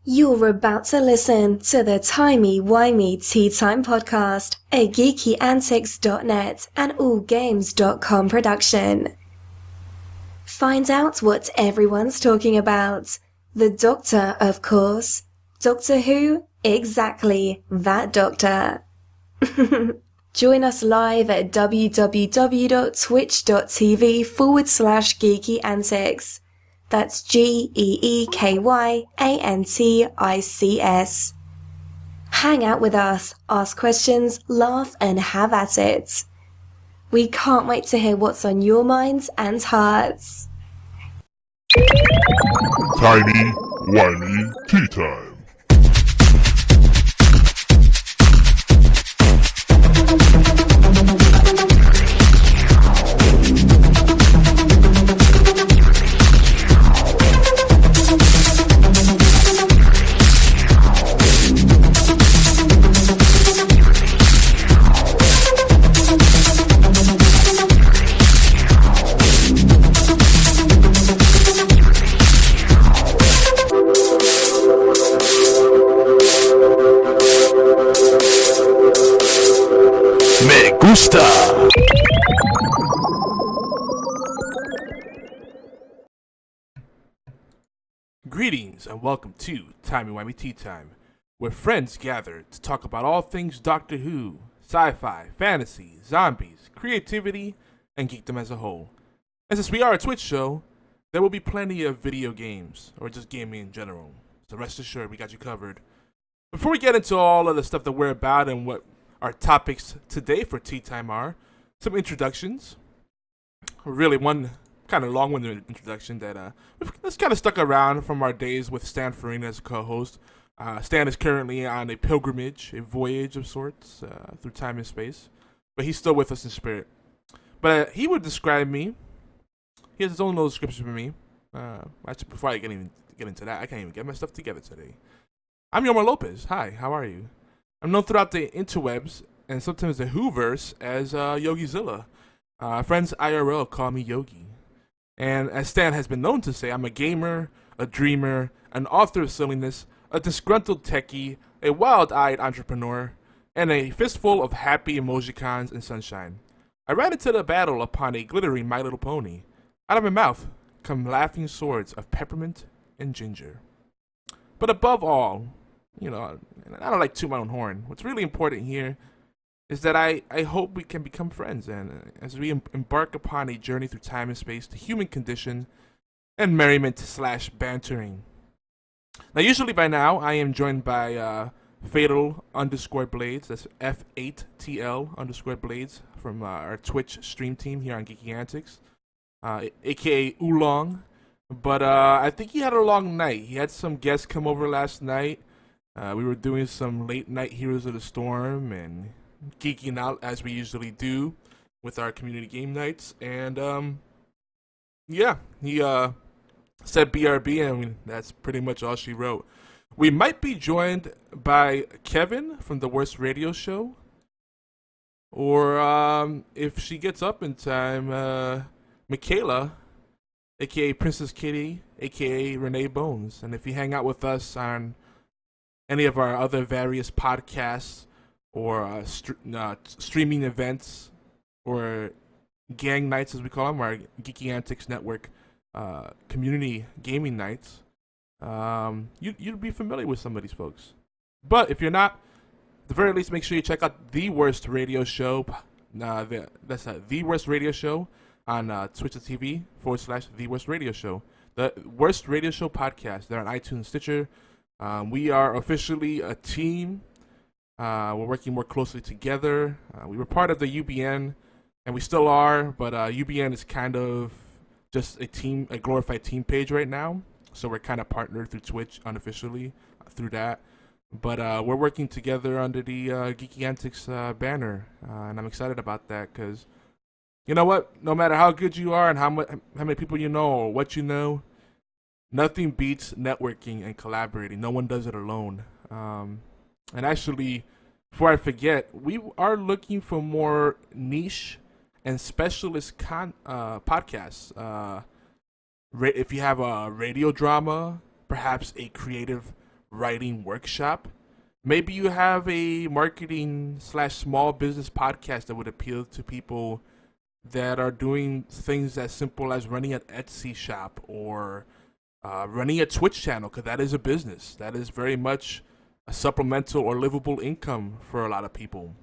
You're about to listen to the Timey-Wimey Tea Time Podcast, a geekyantics.net and allgames.com production. Find out what everyone's talking about. The Doctor, of course. Doctor Who? Exactly, that Doctor. Join us live at www.twitch.tv/geekyantics. That's GeekyAntics. Hang out with us, ask questions, laugh, and have at it. We can't wait to hear what's on your minds and hearts. Timey-Wimey Tea Time. Greetings and welcome to Timey-Wimey Tea Time, where friends gather to talk about all things Doctor Who, sci-fi, fantasy, zombies, creativity, and geekdom as a whole. And since we are a Twitch show, there will be plenty of video games, or just gaming in general, so rest assured we got you covered. Before we get into all of the stuff that we're about and what our topics today for Tea Time are, some introductions. Really one kind of long-winded introduction that that's kind of stuck around from our days with Stan Farina as a co-host. Stan is currently on a pilgrimage, a voyage of sorts through time and space, but he's still with us in spirit. But he would describe me. He has his own little description for me. Actually, before I get into that, I can't even get my stuff together today. I'm Yomar Lopez. Hi, how are you? I'm known throughout the interwebs and sometimes the Whoverse as YogiZilla. Friends IRL call me Yogi. And as Stan has been known to say, I'm a gamer, a dreamer, an author of silliness, a disgruntled techie, a wild-eyed entrepreneur, and a fistful of happy emojicons and sunshine. I ran into the battle upon a glittering My Little Pony. Out of my mouth come laughing swords of peppermint and ginger. But above all, I don't like to toot my own horn. What's really important here is that I hope we can become friends, and as we embark upon a journey through time and space, the human condition, and merriment/bantering. Now, usually by now, I am joined by Fatal_Blades, that's F8TL_Blades, from our Twitch stream team here on Geeky Antics, aka Oolong. But I think he had a long night. He had some guests come over last night. We were doing some late night Heroes of the Storm and geeking out as we usually do with our community game nights, and he said BRB, and that's pretty much all she wrote. We might be joined by Kevin from the Worst Radio Show, or if she gets up in time, Michaela, aka Princess Kitty, aka Renee Bones. And if you hang out with us on any of our other various podcasts or streaming events, or gang nights as we call them, our Geeky Antics Network community gaming nights, you'd be familiar with some of these folks. But if you're not, at the very least, make sure you check out The Worst Radio Show. That's The Worst Radio Show on Twitch.tv/The Worst Radio Show. The Worst Radio Show podcast. They're on iTunes, Stitcher. We are officially a team. We're working more closely together. We were part of the UBN, and we still are, but UBN is kind of just a glorified team page right now. So we're kind of partnered through Twitch unofficially through that. But we're working together under the Geeky Antics banner, and I'm excited about that because, you know what? No matter how good you are and how many people you know or what you know, nothing beats networking and collaborating. No one does it alone. And actually, before I forget, we are looking for more niche and specialist podcasts. If you have a radio drama, perhaps a creative writing workshop. Maybe you have a marketing slash small business podcast that would appeal to people that are doing things as simple as running an Etsy shop or running a Twitch channel, because that is a business. That is very much a supplemental or livable income for a lot of people.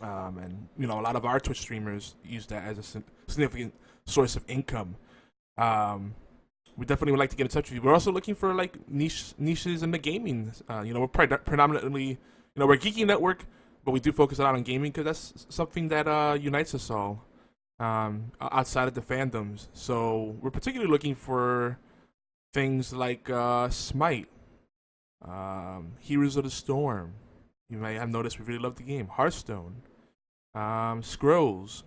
And a lot of our Twitch streamers use that as a significant source of income. We definitely would like to get in touch with you. We're also looking for like niches in the gaming. We're predominantly, we're a geeky network, but we do focus a lot on gaming because that's something that unites us all outside of the fandoms. So we're particularly looking for things like Smite, Heroes of the Storm. You may have noticed we really love the game. Hearthstone, Scrolls,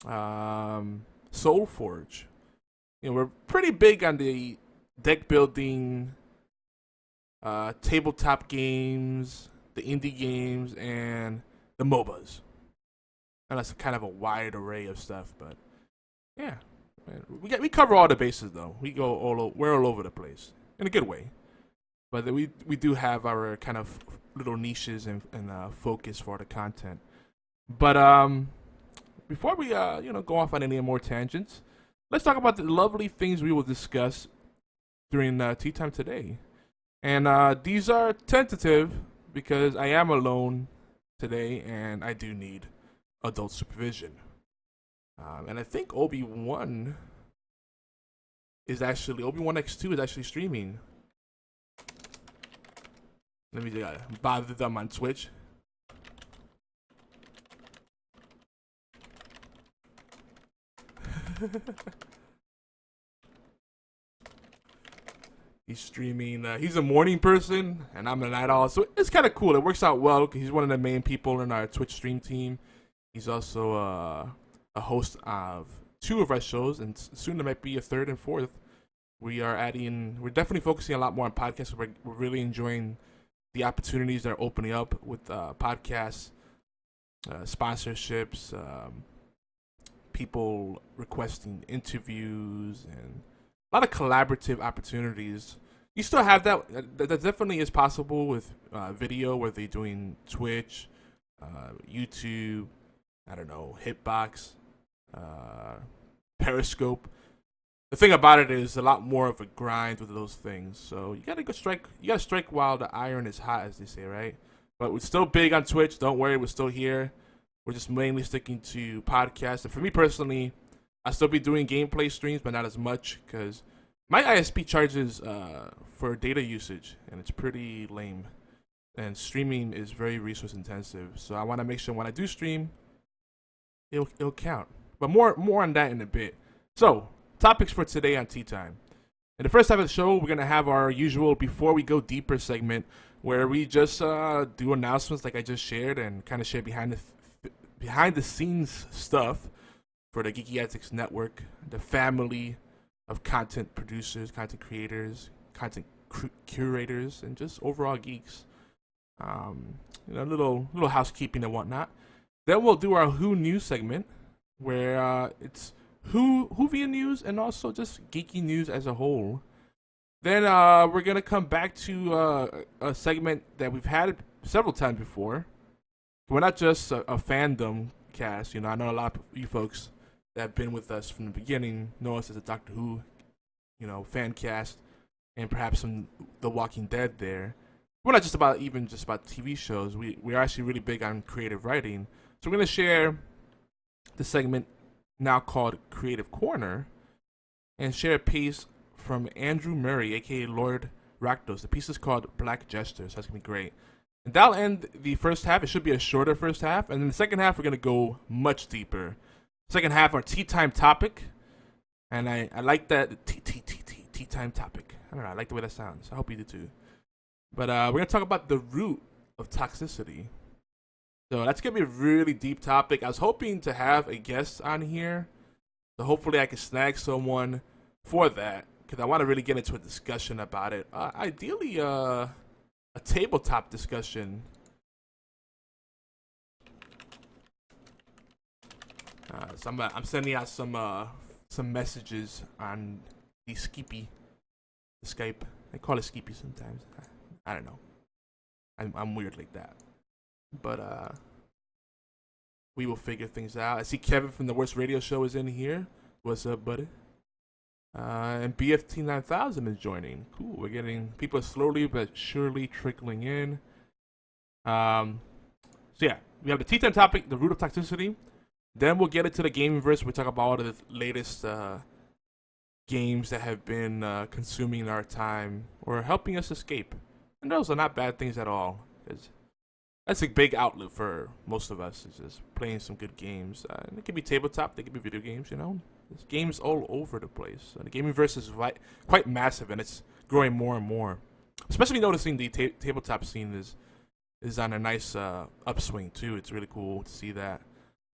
Soulforge. We're pretty big on the deck building, tabletop games, the indie games, and the MOBAs. And that's kind of a wide array of stuff, but yeah, we cover all the bases though. We're all over the place in a good way, but we do have our kind of little niches and focus for the content. But before we go off on any more tangents, let's talk about the lovely things we will discuss during tea time today. And these are tentative because I am alone today and I do need adult supervision. And I think Obi-Wan X2 is actually streaming. Let me bother them on Twitch. He's streaming. He's a morning person, and I'm a night owl, so it's kind of cool. It works out well because he's one of the main people in our Twitch stream team. He's also a host of 2 of our shows, and soon there might be a 3rd and 4th. We're definitely focusing a lot more on podcasts. We're really enjoying the opportunities that are opening up with podcasts, sponsorships, people requesting interviews, and a lot of collaborative opportunities. You still have that. That definitely is possible with video, where they're doing Twitch, YouTube, I don't know, Hitbox, Periscope. The thing about it is a lot more of a grind with those things. So you gotta strike while the iron is hot, as they say, right? But we're still big on Twitch. Don't worry, we're still here. We're just mainly sticking to podcasts. And for me personally, I'll still be doing gameplay streams, but not as much because my ISP charges for data usage, and it's pretty lame. And streaming is very resource intensive. So I want to make sure when I do stream, it'll count. But more on that in a bit. So, topics for today on Tea Time. In the first half of the show, we're going to have our usual Before We Go Deeper segment, where we just do announcements like I just shared and kind of share behind the scenes stuff for the Geeky Antics Network, the family of content producers, content creators, content curators, and just overall geeks. Little housekeeping and whatnot. Then we'll do our Who News segment, where it's Whovian news and also just geeky news as a whole. Then we're gonna come back to a segment that we've had several times before. We're not just a fandom cast. I know a lot of you folks that have been with us from the beginning know us as a Doctor Who, fan cast, and perhaps some The Walking Dead there. We're not just about TV shows. We're actually really big on creative writing. So we're gonna share the segment now called Creative Corner and share a piece from Andrew Murray, aka Lord Rakdos. The piece is called Black Gestures. That's gonna be great. And that'll end the first half. It should be a shorter first half. And then the second half, we're going to go much deeper. Second half, our tea time topic. And I like that. Tea time topic. I don't know. I like the way that sounds. I hope you do too. But we're going to talk about the root of toxicity. So that's going to be a really deep topic. I was hoping to have a guest on here. So hopefully I can snag someone for that. Because I want to really get into a discussion about it. Ideally, a tabletop discussion. So I'm sending out some messages on the Skype They call it Skeepy sometimes. I don't know. I'm weird like that. But we will figure things out. I see Kevin from the Worst Radio Show is in here. What's up, buddy? And BFT9000 is joining. Cool. We're getting people slowly but surely trickling in. So yeah, we have the tea time topic, the root of toxicity. Then we'll get into the gaming verse. We'll talk about all the latest games that have been consuming our time or helping us escape. And those are not bad things at all, because that's a big outlet for most of us, is just playing some good games. And it can be tabletop, they can be video games, you know. There's games all over the place. The gaming verse is quite massive, and it's growing more and more. Especially noticing the tabletop scene is on a nice upswing too. It's really cool to see that.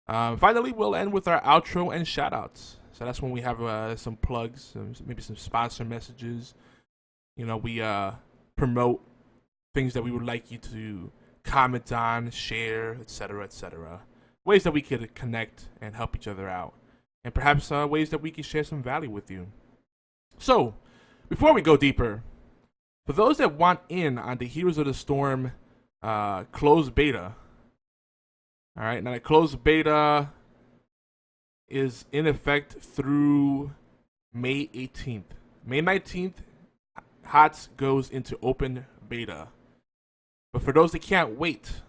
Finally, we'll end with our outro and shoutouts. So that's when we have some plugs, maybe some sponsor messages. You know, we promote things that we would like you to comment on, share, etc., etc. Ways that we could connect and help each other out. And perhaps ways that we can share some value with you. So, before we go deeper, for those that want in on the Heroes of the Storm closed beta, all right, now the closed beta is in effect through May 18th. May 19th, HOTS goes into open beta. But for those that can't wait,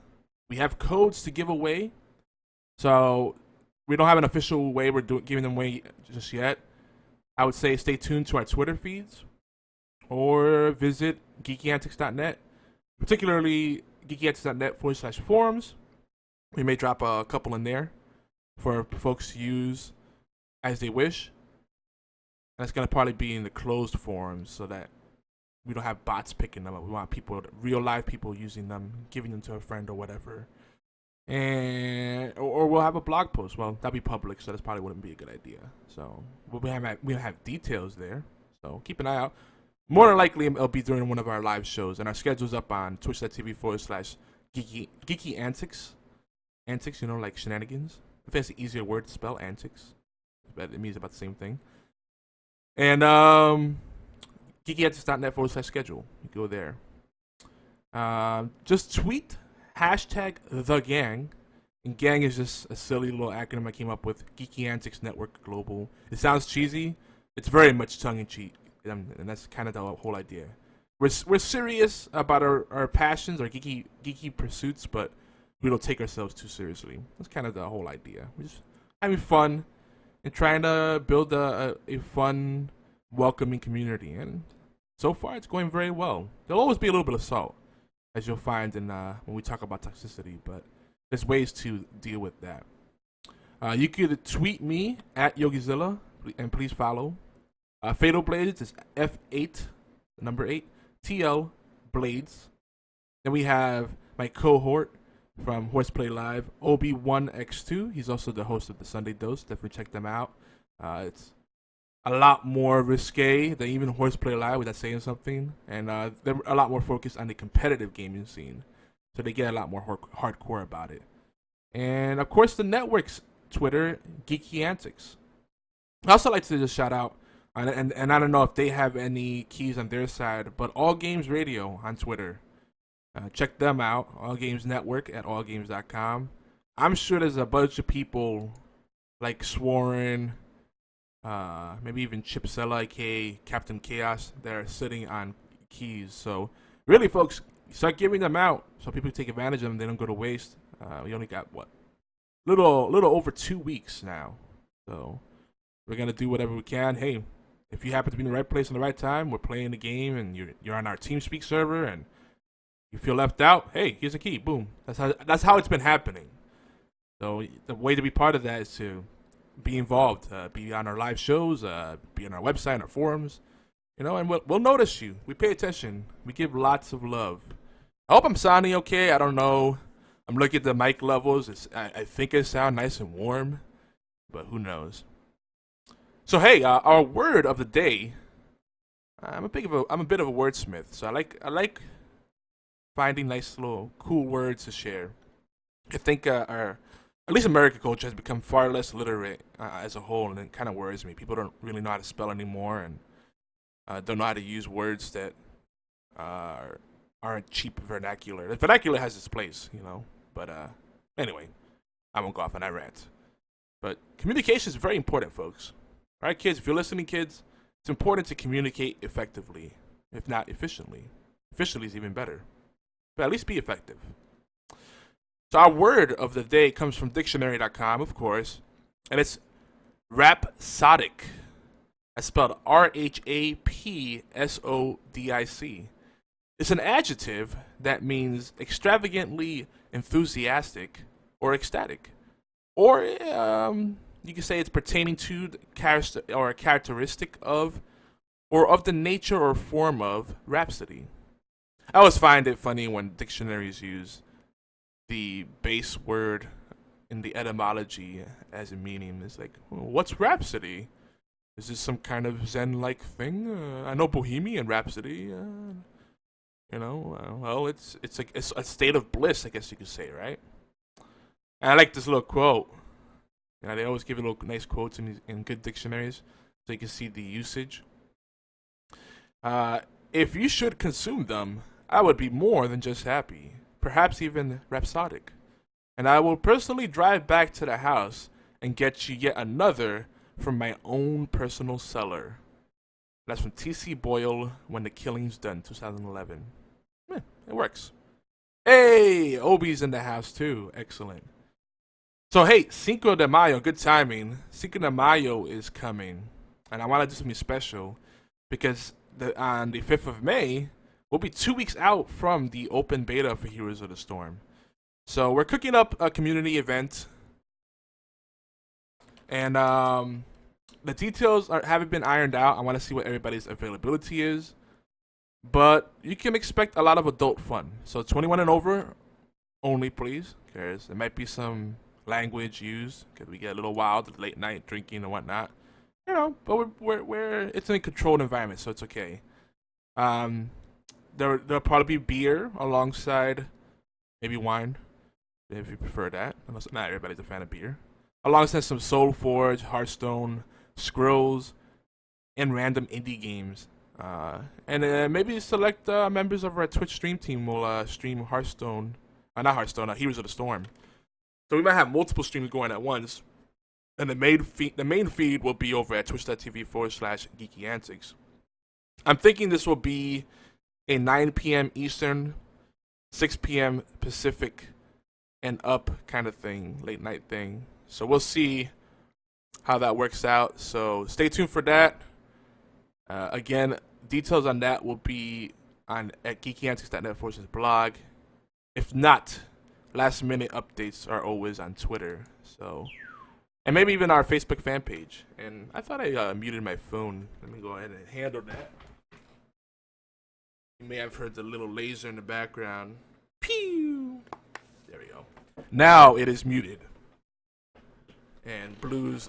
we have codes to give away. So we don't have an official way we're giving them away just yet. I would say stay tuned to our Twitter feeds or visit geekyantics.net, particularly geekyantics.net/forums. We may drop a couple in there for folks to use as they wish. And it's going to probably be in the closed forums so that we don't have bots picking them up. We want people, real live people using them, giving them to a friend or whatever. And or we'll have a blog post. Well, that'd be public, so that probably wouldn't be a good idea. So we have details there. So keep an eye out. More than likely, it'll be during one of our live shows, and our schedule's up on twitch.tv/geeky antics. Antics, you know, like shenanigans. If that's an easier word to spell, antics. But it means about the same thing. And geekyantics.net/schedule. You go there. Just tweet #TheGang. And gang is just a silly little acronym I came up with. Geeky Antics Network Global. It sounds cheesy. It's very much tongue-in-cheek. And that's kind of the whole idea. We're serious about our passions, our geeky pursuits, but we don't take ourselves too seriously. That's kind of the whole idea. We're just having fun and trying to build a fun, welcoming community. And so far, it's going very well. There'll always be a little bit of salt, as you'll find in when we talk about toxicity, but there's ways to deal with that. You could tweet me at Yogizilla, and please follow. Fatal Blades is F8, number 8, TL Blades. Then we have my cohort from Horseplay Live, Obi1X2. He's also the host of the Sunday Dose. Definitely check them out. It's a lot more risque than even Horseplay Live, without saying something. And they're a lot more focused on the competitive gaming scene. So they get a lot more hardcore about it. And, of course, the network's Twitter, Geeky Antics. I also like to just shout out, and I don't know if they have any keys on their side, but All Games Radio on Twitter. Check them out, All Games Network at allgames.com. I'm sure there's a bunch of people like Swarren, maybe even Chipsella, aka Captain Chaos, that are sitting on keys. So really, folks, start giving them out so people take advantage of them. They don't go to waste. We only got little over 2 weeks now, so we're gonna do whatever we can. Hey, if you happen to be in the right place in the right time, we're playing the game, and you're on our TeamSpeak server, and you feel left out, hey, here's a key, boom. That's how it's been happening. So the way to be part of that is to be involved, be on our live shows, be on our website, our forums, you know, and we'll notice you. We pay attention. We give lots of love. I hope I'm sounding okay. I don't know. I'm looking at the mic levels. I think it sounds nice and warm, but who knows? So hey, our word of the day. I'm a bit of a wordsmith, so I like finding nice little cool words to share. I think at least American culture has become far less literate as a whole, and it kind of worries me. People don't really know how to spell anymore, and don't know how to use words that aren't cheap vernacular. The vernacular has its place, But anyway, I won't go off on that rant. But communication is very important, folks. All right, kids, if you're listening, kids, it's important to communicate effectively, if not efficiently. Efficiently is even better, but at least be effective. So our word of the day comes from dictionary.com, of course, and it's rhapsodic. That's spelled Rhapsodic. It's an adjective that means extravagantly enthusiastic or ecstatic. Or you can say it's pertaining to or a characteristic of or of the nature or form of rhapsody. I always find it funny when dictionaries use the base word in the etymology as a meaning. It's like, what's rhapsody? Is this some kind of Zen-like thing? I know Bohemian Rhapsody. Well, it's a state of bliss, I guess you could say, right? And I like this little quote. They always give you little nice quotes in good dictionaries, so you can see the usage. If you should consume them, I would be more than just happy, perhaps even rhapsodic. And I will personally drive back to the house and get you yet another from my own personal cellar. That's from T.C. Boyle, When the Killing's Done, 2011. It works. Hey, Obi's in the house too. Excellent. So hey, Cinco de Mayo, good timing. Cinco de Mayo is coming, and I want to do something special because on the 5th of May, we'll be 2 weeks out from the open beta for Heroes of the Storm. So we're cooking up a community event, and the details haven't been ironed out. I want to see what everybody's availability is, but you can expect a lot of adult fun. So 21 and over only, please. There might be some language used because we get a little wild late night drinking and whatnot. But we're it's in a controlled environment, so it's okay. There'll probably be beer alongside maybe wine, if you prefer that. Unless not everybody's a fan of beer. Alongside some Soul Forge, Hearthstone, Scrolls, and random indie games. And maybe select members of our Twitch stream team will stream Hearthstone. Not Hearthstone, Heroes of the Storm. So we might have multiple streams going at once. And the main feed will be over at twitch.tv/geekyantics. I'm thinking this will be a 9 p.m. Eastern, 6 p.m. Pacific, and up kind of thing, late night thing. So we'll see how that works out. So stay tuned for that. Again, details on that will be at geekyantics.net / blog. If not, last minute updates are always on Twitter. So, and maybe even our Facebook fan page. And I thought I muted my phone. Let me go ahead and handle that. You may have heard the little laser in the background. Pew! There we go. Now it is muted. And Blue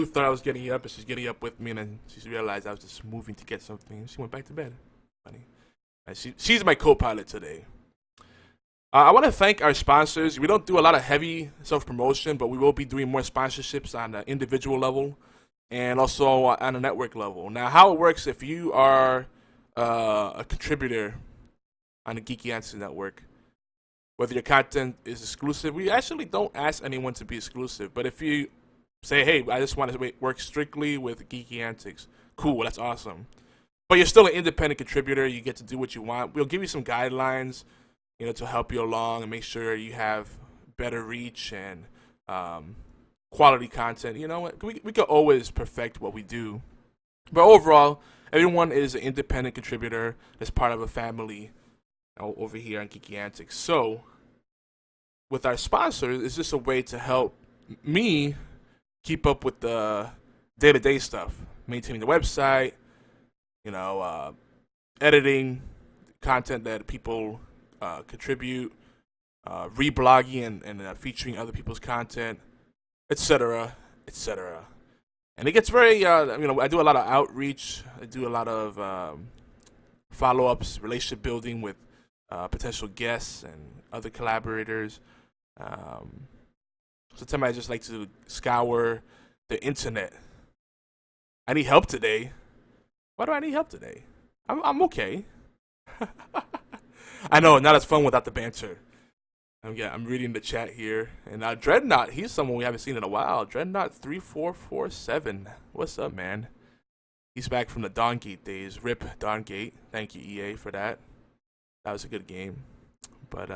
thought I was getting up, and she's getting up with me, and then she realized I was just moving to get something. She went back to bed. Funny. She's my co-pilot today. I want to thank our sponsors. We don't do a lot of heavy self-promotion, but we will be doing more sponsorships on the individual level and also on a network level. Now, how it works, if you are a contributor on the Geeky Answer Network, whether your content is exclusive, we actually don't ask anyone to be exclusive, but if you say, hey, I just want to work strictly with Geeky Antics, cool, that's awesome. But you're still an independent contributor. You get to do what you want. We'll give you some guidelines, to help you along and make sure you have better reach and quality content. We could always perfect what we do. But overall, everyone is an independent contributor that's part of a family over here on Geeky Antics. So, with our sponsors, it's just a way to help me keep up with the day-to-day stuff, maintaining the website, editing content that people contribute, reblogging and featuring other people's content, etc., etc. And it gets very, I do a lot of outreach. I do a lot of follow-ups, relationship building with potential guests and other collaborators. Sometimes I just like to scour the internet. I need help today. Why do I need help today? I'm okay. I know, not as fun without the banter. I'm reading the chat here, and Dreadnought, he's someone we haven't seen in a while. Dreadnought3447, what's up, man? He's back from the Dawngate days. Rip Dawngate. Thank you, EA, for that. That was a good game. But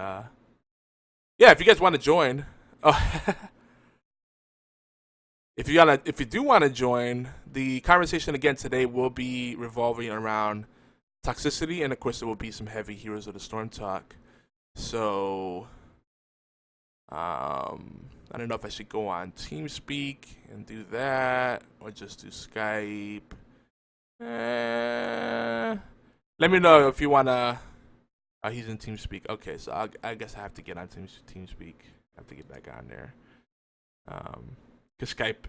yeah, if you guys want to join, if you do want to join, the conversation again today will be revolving around Toxicity, and of course there will be some heavy Heroes of the Storm talk. So I don't know if I should go on TeamSpeak and do that, or just do Skype. Let me know if you wanna. He's in TeamSpeak. Okay, so I guess I have to get on TeamSpeak. I have to get back on there. Cause Skype,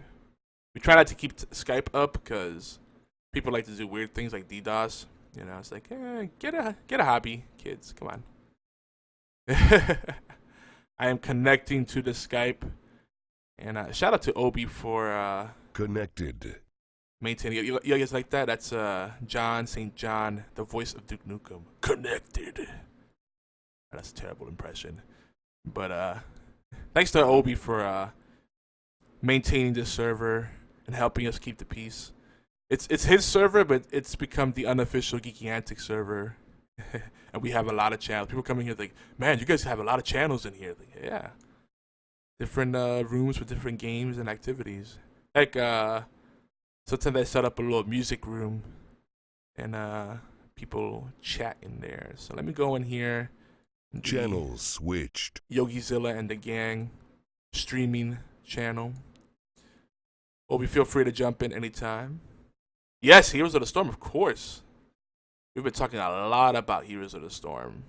we try not to keep Skype up because people like to do weird things like DDoS. You know, it's like, get a hobby, kids. Come on. I am connecting to the Skype, and shout out to Obi for Connected. maintaining. You guys like that? That's John St. John, the voice of Duke Nukem. Connected. That's a terrible impression, but thanks to Obi for maintaining this server and helping us keep the peace. It's his server, but it's become the unofficial Geeky Antics server. And we have a lot of channels. People coming here like, man, you guys have a lot of channels in here. Like, yeah. Different rooms for different games and activities. Like, sometimes I set up a little music room and people chat in there. So let me go in here. Channels switched. YogiZilla and the Gang streaming channel. Obi, feel free to jump in anytime. Yes, Heroes of the Storm, of course. We've been talking a lot about Heroes of the Storm.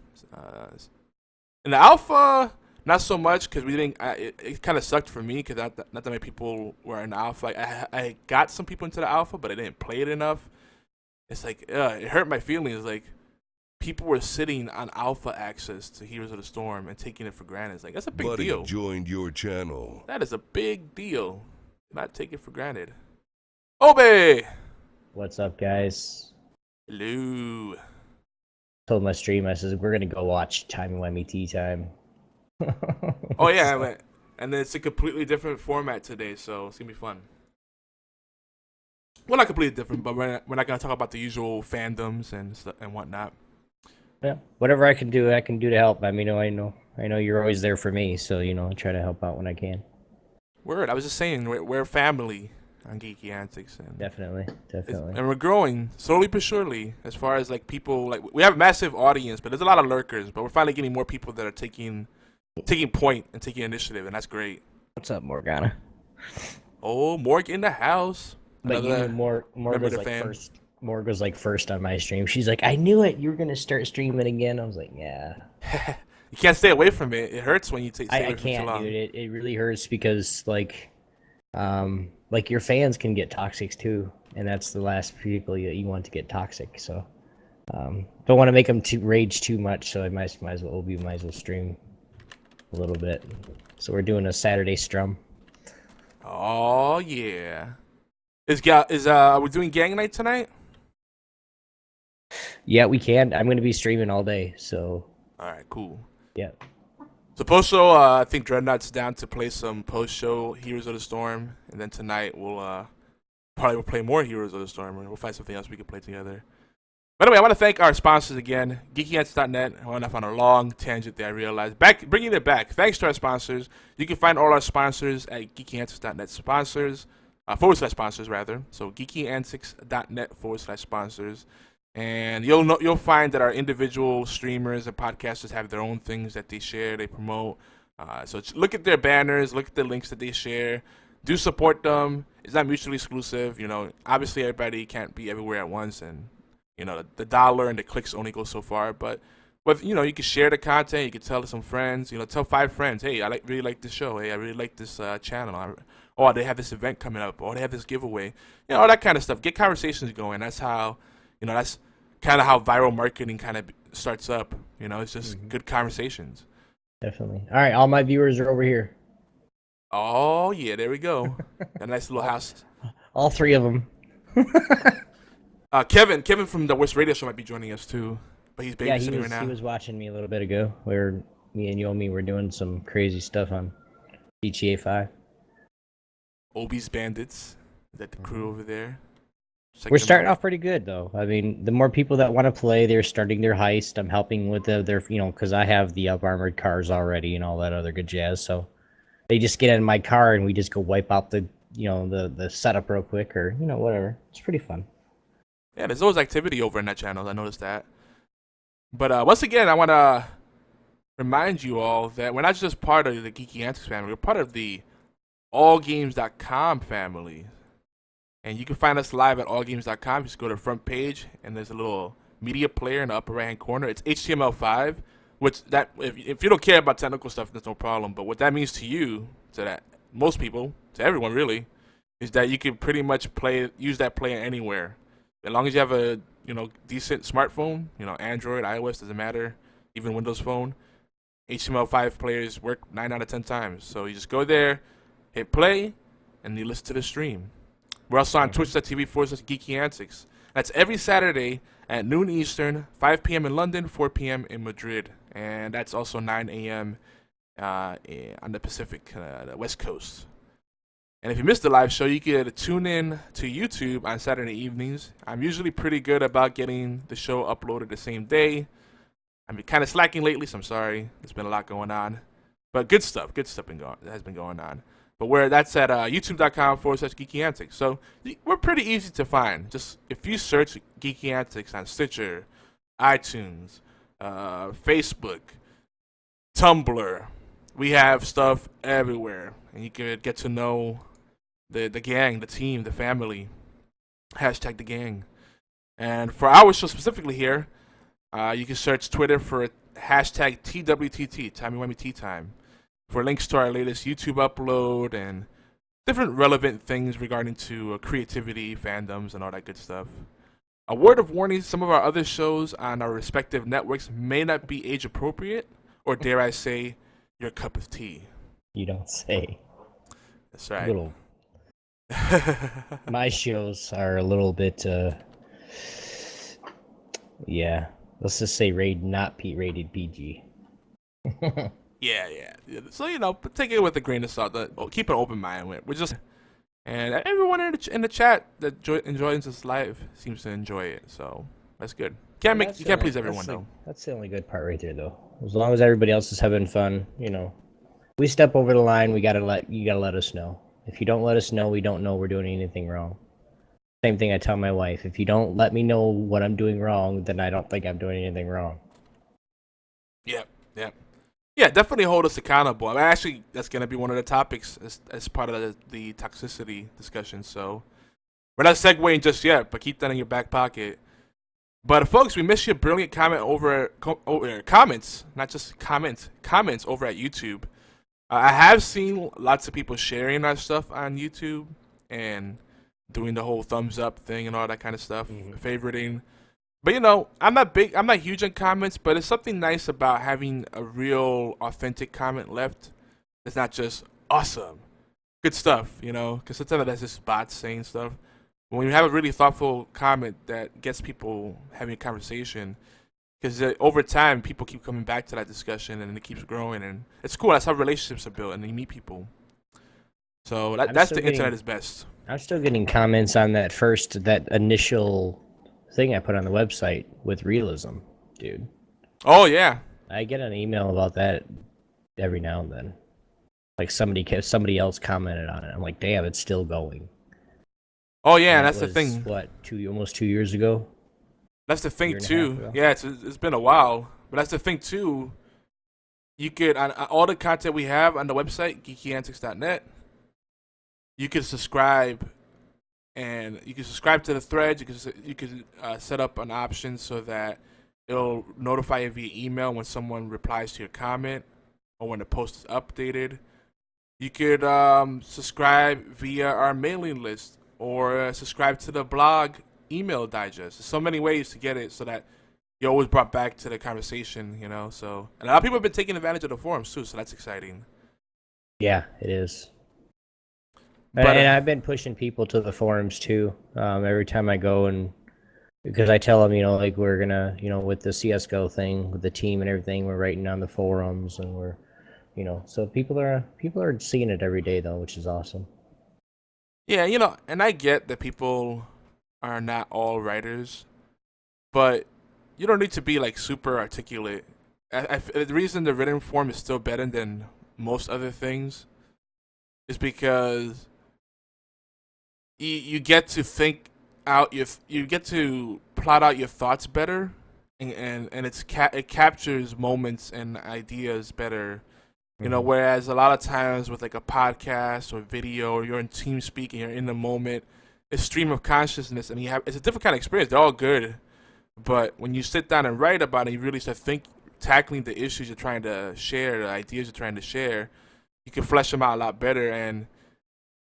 In the alpha, not so much because we didn't. It kind of sucked for me because not that many people were in the alpha. Like I got some people into the alpha, but I didn't play it enough. It's like it hurt my feelings. Like people were sitting on alpha access to Heroes of the Storm and taking it for granted. It's like that's a big Buddy deal. joined your channel. That is a big deal. Not take it for granted. Obi! What's up, guys? Hello. Told my stream, I says, we're going to go watch Timey Wimey Tea Time. Oh, yeah. And then it's a completely different format today, so it's going to be fun. Well, not completely different, but we're not going to talk about the usual fandoms and whatnot. Yeah, whatever I can do to help. I mean, I know you're always there for me, so, I try to help out when I can. Word. I was just saying, we're family on Geeky Antics. And Definitely. And we're growing slowly but surely as far as like people, like we have a massive audience, but there's a lot of lurkers, but we're finally getting more people that are taking point and taking initiative, and that's great. What's up, Morgana? Oh, Morg in the house. But Morg was like first on my stream. She's like, I knew it. You were gonna start streaming again. I was like, yeah. You can't stay away from it. It hurts when you stay away from it too long. Dude. It really hurts because like your fans can get toxic too, and that's the last people you want to get toxic. So don't want to make them rage too much. So I might as well stream a little bit. So we're doing a Saturday strum. Oh yeah. Are we doing gang night tonight? Yeah, we can. I'm gonna be streaming all day. So. All right, cool. Yeah. So post-show, I think Dreadnought's down to play some post-show Heroes of the Storm, and then tonight we'll probably play more Heroes of the Storm, and we'll find something else we can play together. By the way, I want to thank our sponsors again, GeekyAntics.net. I went off on a long tangent there, I realized. Bringing it back. Thanks to our sponsors. You can find all our sponsors at GeekyAntics.net sponsors, /sponsors rather. So GeekyAntics.net /sponsors. And you'll find that our individual streamers and podcasters have their own things that they share, they promote. So look at their banners, look at the links that they share. Do support them. It's not mutually exclusive. Obviously everybody can't be everywhere at once, and the dollar and the clicks only go so far. But you can share the content. You can tell some friends. Tell 5 friends. Hey, I really like this show. Hey, I really like this channel. They have this event coming up. They have this giveaway. All that kind of stuff. Get conversations going. That's how. That's kind of how viral marketing kind of starts up. It's just good conversations. Definitely. All right, all my viewers are over here. Oh, yeah, there we go. A nice little house. All 3 of them. Kevin from the West Radio Show might be joining us, too. but he's Yeah, babysitting right now. he was watching me a little bit ago, where me and Yomi were doing some crazy stuff on GTA 5. Obi's Bandits. Is that the crew over there? Check We're them starting out. off pretty good, though. I mean, the more people that want to play, they're starting their heist. I'm helping with their, because I have the up armored cars already and all that other good jazz. So they just get in my car and we just go wipe out the setup real quick, or whatever. It's pretty fun. Yeah, there's always activity over in that channel. I noticed that. But once again, I want to remind you all that we're not just part of the Geeky Antics family. We're part of the allgames.com family. And you can find us live at allgames.com. Just go to the front page, and there's a little media player in the upper right-hand corner. It's HTML5, which that if you don't care about technical stuff, that's no problem. But what that means to you, to that most people, to everyone really, is that you can pretty much use that player anywhere, as long as you have a decent smartphone. Android, iOS, doesn't matter, even Windows Phone. HTML5 players work 9 out of 10 times. So you just go there, hit play, and you listen to the stream. We're also on twitch.tv/Geeky Antics. That's every Saturday at noon Eastern, 5 p.m. in London, 4 p.m. in Madrid. And that's also 9 a.m. On the Pacific, the West Coast. And if you missed the live show, you can tune in to YouTube on Saturday evenings. I'm usually pretty good about getting the show uploaded the same day. I've been kind of slacking lately, so I'm sorry. There's been a lot going on. But good stuff has been going on. But that's at youtube.com/Geeky Antics. So we're pretty easy to find. Just if you search Geeky Antics on Stitcher, iTunes, Facebook, Tumblr, we have stuff everywhere. And you could get to know the gang, the team, the family. Hashtag the gang. And for our show specifically here, you can search Twitter for hashtag TWTT, Timey Wimey Tea Time, for links to our latest YouTube upload and different relevant things regarding to creativity, fandoms, and all that good stuff. A word of warning, some of our other shows on our respective networks may not be age appropriate, or dare I say, your cup of tea. You don't say. That's right. Little. My shows are a little bit, yeah. Let's just say not rated PG. Yeah. So, take it with a grain of salt. Keep an open mind with it. And everyone in the chat that enjoys this live seems to enjoy it. So that's good. You can't please everyone though. That's the only good part right there, though. As long as everybody else is having fun, we step over the line. You gotta let us know. If you don't let us know, we don't know we're doing anything wrong. Same thing I tell my wife. If you don't let me know what I'm doing wrong, then I don't think I'm doing anything wrong. Yep. Yeah, definitely hold us accountable. I mean, actually, that's going to be one of the topics as part of the toxicity discussion. So we're not segueing just yet, but keep that in your back pocket. But folks, we missed your brilliant comment over comments, not just comments over at YouTube. I have seen lots of people sharing our stuff on YouTube and doing the whole thumbs up thing and all that kind of stuff, favoriting. But I'm not huge on comments, but it's something nice about having a real authentic comment left. It's not just awesome, good stuff, because sometimes that's just bots saying stuff. But when you have a really thoughtful comment that gets people having a conversation, because over time people keep coming back to that discussion and it keeps growing, and it's cool. That's how relationships are built, and you meet people. So that's the internet is best. I'm still getting comments on that initial thing I put on the website with realism, dude. Oh yeah, I get an email about that every now and then. Like somebody else commented on it. I'm like, damn, it's still going. Oh yeah, and that's the thing. What, almost 2 years ago? That's the thing too. Yeah, it's been a while, but that's the thing too. You could on all the content we have on the website geekyantics.net. You can subscribe. And you can subscribe to the threads. You can set up an option so that it'll notify you via email when someone replies to your comment or when the post is updated. You could subscribe via our mailing list or subscribe to the blog email digest. There's so many ways to get it so that you're always brought back to the conversation, So, and a lot of people have been taking advantage of the forums too, so that's exciting. Yeah, it is. And I've been pushing people to the forums too. Every time I go and because I tell them, like we're gonna, with the CS:GO thing, with the team and everything, we're writing on the forums, and we're, so people are seeing it every day though, which is awesome. Yeah, and I get that people are not all writers, but you don't need to be like super articulate. The reason the written form is still better than most other things is because you get to think out you get to plot out your thoughts better, and it captures moments and ideas better. Whereas a lot of times with like a podcast or video, or you're in team speak and you're in the moment, it's stream of consciousness, and it's a different kind of experience. They're all good, but when you sit down and write about it, you really start tackling the issues you're trying to share, the ideas you're trying to share. You can flesh them out a lot better, and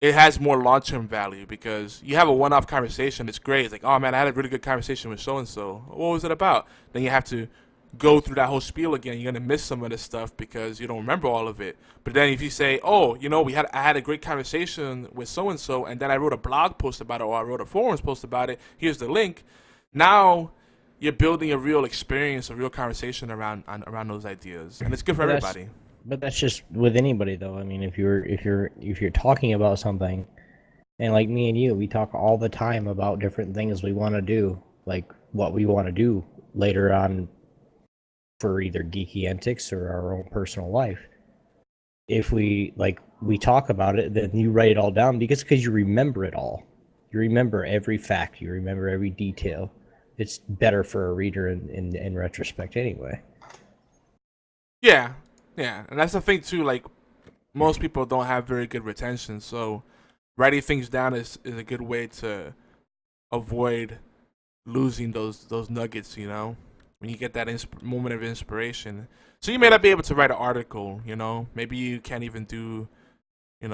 it has more long-term value because you have a one-off conversation. It's great. It's like, oh man, I had a really good conversation with so-and-so. What was it about? Then you have to go through that whole spiel again. You're gonna miss some of this stuff because you don't remember all of it. But then if you say, oh, I had a great conversation with so-and-so, and then I wrote a blog post about it, or I wrote a forums post about it, here's the link. Now you're building a real experience, a real conversation around those ideas, and it's good for everybody. But that's just with anybody, though. I mean, if you're talking about something, and like me and you, we talk all the time about different things we want to do, like what we want to do later on for either geeky antics or our own personal life. If we talk about it, then you write it all down because you remember it all. You remember every fact. You remember every detail. It's better for a reader in retrospect, anyway. Yeah. Yeah, and that's the thing too. Like, most people don't have very good retention, so writing things down is a good way to avoid losing those nuggets. When you get that moment of inspiration. So you may not be able to write an article. Maybe you can't even do, and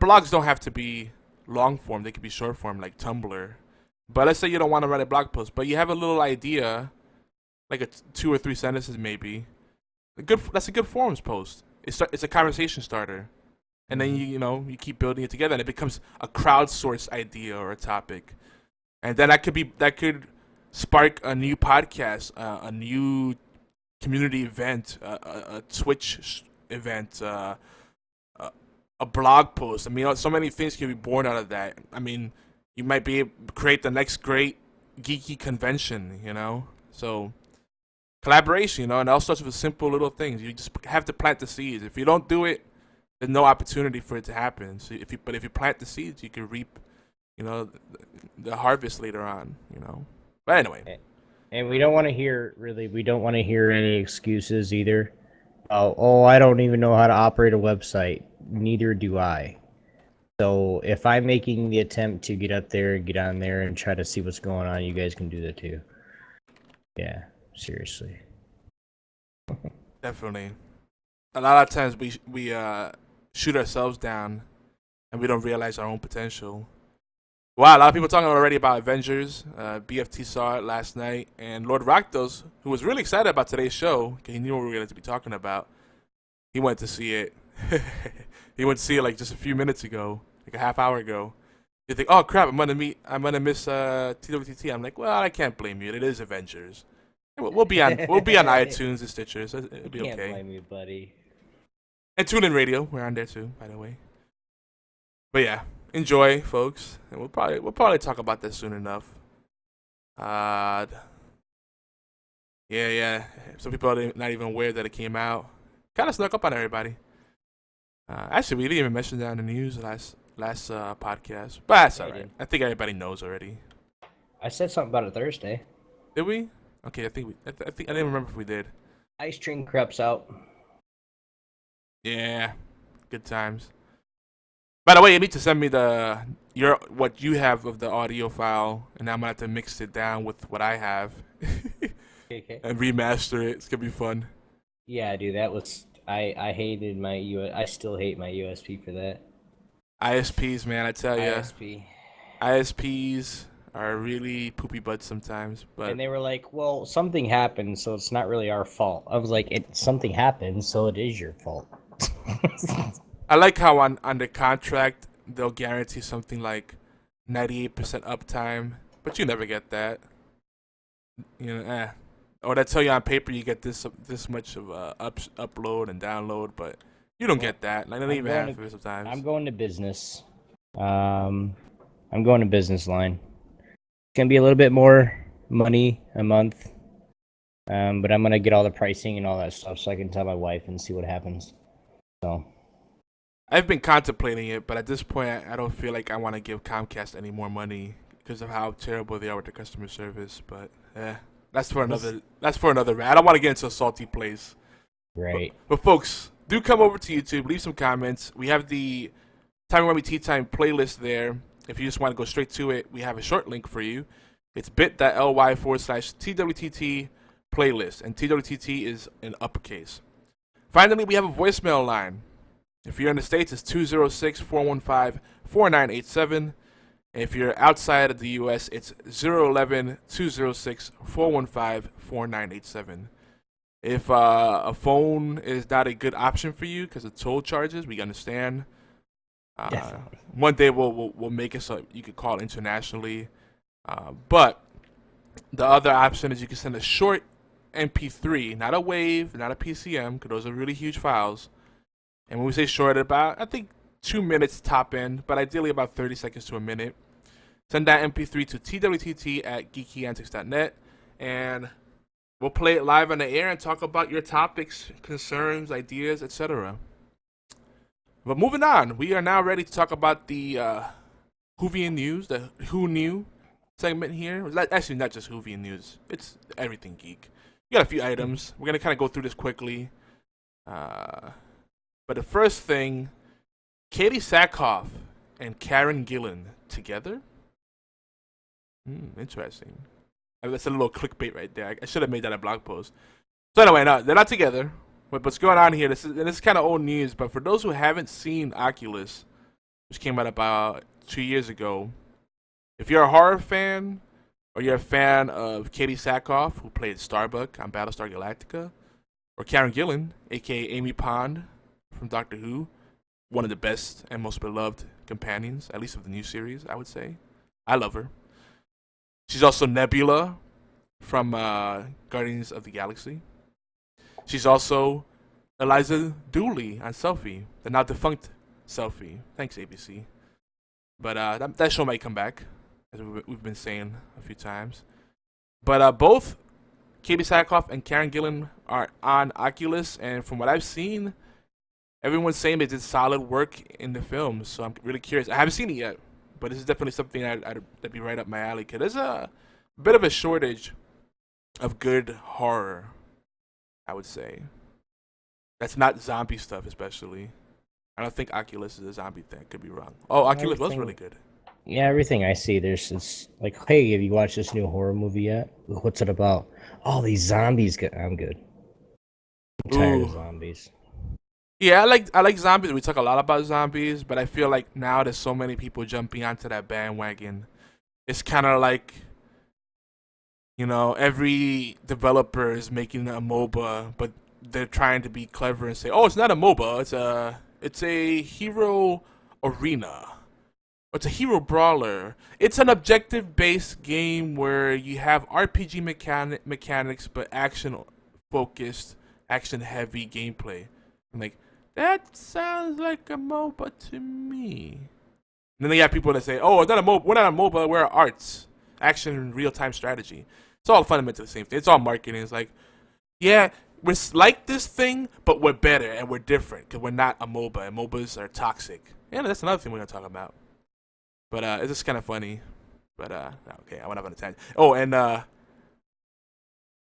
blogs don't have to be long form. They could be short form, like Tumblr. But let's say you don't want to write a blog post, but you have a little idea, like 2 or 3 sentences maybe. That's a good forums post. It's a conversation starter, and then you keep building it together, and it becomes a crowdsourced idea or a topic, and then that could spark a new podcast, a new community event, a Twitch event, a blog post. I mean, so many things can be born out of that. I mean, you might be able to create the next great geeky convention. So. Collaboration, and all sorts of simple little things. You just have to plant the seeds. If you don't do it, there's no opportunity for it to happen. So if you plant the seeds, you can reap, the harvest later on. But anyway. And we don't want to hear any excuses either. Oh, I don't even know how to operate a website. Neither do I. So if I'm making the attempt to get up there and get on there and try to see what's going on, you guys can do that too. Yeah. Seriously. Definitely. A lot of times we shoot ourselves down and we don't realize our own potential. Wow, a lot of people talking already about Avengers. BFT saw it last night, and Lord Rakdos, who was really excited about today's show, because he knew what we were going to be talking about, he went to see it. He went to see it like just a few minutes ago, like a half hour ago. You think, oh crap, I'm gonna miss TWTT. I'm like, well, I can't blame you. It is Avengers. We'll be on iTunes and Stitcher, so it'll be okay. Can't blame you, buddy. And TuneIn Radio, we're on there too, by the way. But yeah, enjoy, folks, and we'll probably talk about this soon enough. Yeah. Some people are not even aware that it came out. Kind of snuck up on everybody. Actually, we didn't even mention that in the news last podcast, but that's alright. I think everybody knows already. I said something about it Thursday. Did we? Okay, I think I didn't remember if we did. Ice Train Crep's out. Yeah, good times. By the way, you need to send me what you have of the audio file, and I'm gonna have to mix it down with what I have, Okay. and remaster it. It's gonna be fun. Yeah, dude, that was I hated my I still hate my USP for that. ISPs, man, I tell you, ISP. ISPs are really poopy butts sometimes. But And they were like, well, something happened, so it's not really our fault. I was like, something happened, so it is your fault. I like how on the contract they'll guarantee something like 98% uptime, but you never get that. Or they tell you on paper you get this much of upload and download, but you don't get that. Like, not even half of it sometimes. I'm going to business. I'm going to business line. It's gonna be a little bit more money a month, but I'm gonna get all the pricing and all that stuff so I can tell my wife and see what happens. So I've been contemplating it, but at this point, I don't feel like I want to give Comcast any more money because of how terrible they are with their customer service. But that's for another rant. I don't want to get into a salty place. Right. But folks, do come over to YouTube, leave some comments. We have the Time Whammy Tea Time playlist there. If you just want to go straight to it, we have a short link for you. It's bit.ly/TWTT playlist, and TWTT is in uppercase. Finally, we have a voicemail line. If you're in the States, it's 206-415-4987. And if you're outside of the U.S., it's 011-206-415-4987. If a phone is not a good option for you because of toll charges, we understand. One day we'll make it so you can call internationally. But the other option is you can send a short MP3, not a WAV, not a PCM, because those are really huge files. And when we say short, about, I think, 2 minutes top end, but ideally about 30 seconds to a minute. Send that MP3 to TWTT@geekyantics.net, and we'll play it live on the air and talk about your topics, concerns, ideas, etc. But moving on, we are now ready to talk about the Whovian news, the Who Knew segment here. Actually, not just Whovian news, it's everything geek. We got a few items. We're going to kind of go through this quickly. But the first thing, Katie Sackhoff and Karen Gillan together? Interesting. That's a little clickbait right there. I should have made that a blog post. So anyway, no, they're not together. But what's going on here, this is kind of old news, but for those who haven't seen Oculus, which came out about 2 years ago, if you're a horror fan, or you're a fan of Katie Sackhoff, who played Starbuck on Battlestar Galactica, or Karen Gillan, a.k.a. Amy Pond from Doctor Who, one of the best and most beloved companions, at least of the new series, I would say. I love her. She's also Nebula from Guardians of the Galaxy. She's also Eliza Dooley on Selfie, the now defunct Selfie. Thanks, ABC. But that show might come back, as we've been saying a few times. But both Katie Sackhoff and Karen Gillan are on Oculus, and from what I've seen, everyone's saying they did solid work in the film. So I'm really curious. I haven't seen it yet, but this is definitely something that'd be right up my alley. Cause there's a bit of a shortage of good horror, I would say. That's not zombie stuff, especially. I don't think Oculus is a zombie thing. Could be wrong. Oh, Oculus was really good. Yeah, everything I see, it's like, hey, have you watched this new horror movie yet? What's it about? Oh, these zombies. I'm good. I'm tired of zombies. Yeah, I like zombies. We talk a lot about zombies, but I feel like now there's so many people jumping onto that bandwagon. It's kind of like, every developer is making a MOBA, but they're trying to be clever and say, oh, it's not a MOBA. It's a hero arena. It's a hero brawler. It's an objective-based game where you have RPG mechanics, but action-focused, action-heavy gameplay. I'm like, that sounds like a MOBA to me. And then you have people that say, oh, it's not a MOBA. We're not a MOBA. We're arts. Action, real-time strategy. It's all fundamentally the same thing. It's all marketing. It's like, yeah, we're like this thing, but we're better and we're different because we're not a MOBA, and MOBAs are toxic. Yeah, that's another thing we're going to talk about. But it's just kind of funny. But, okay, I went up on a tangent. Oh, and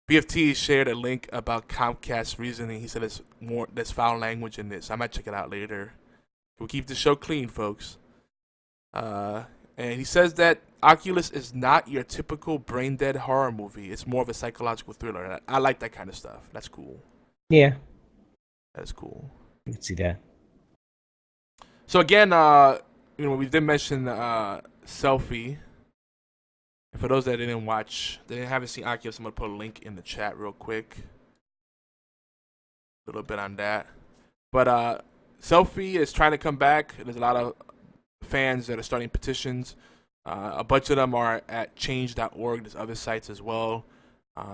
BFT shared a link about Comcast's reasoning. He said there's foul language in this. I might check it out later. We'll keep the show clean, folks. And he says that Oculus is not your typical brain-dead horror movie. It's more of a psychological thriller. I like that kind of stuff. That's cool. Yeah. That's cool. You can see that. So again, we did mention Selfie. And for those that haven't seen Oculus, I'm going to put a link in the chat real quick. A little bit on that. But Selfie is trying to come back. There's a lot of fans that are starting petitions. A bunch of them are at change.org. There's other sites as well.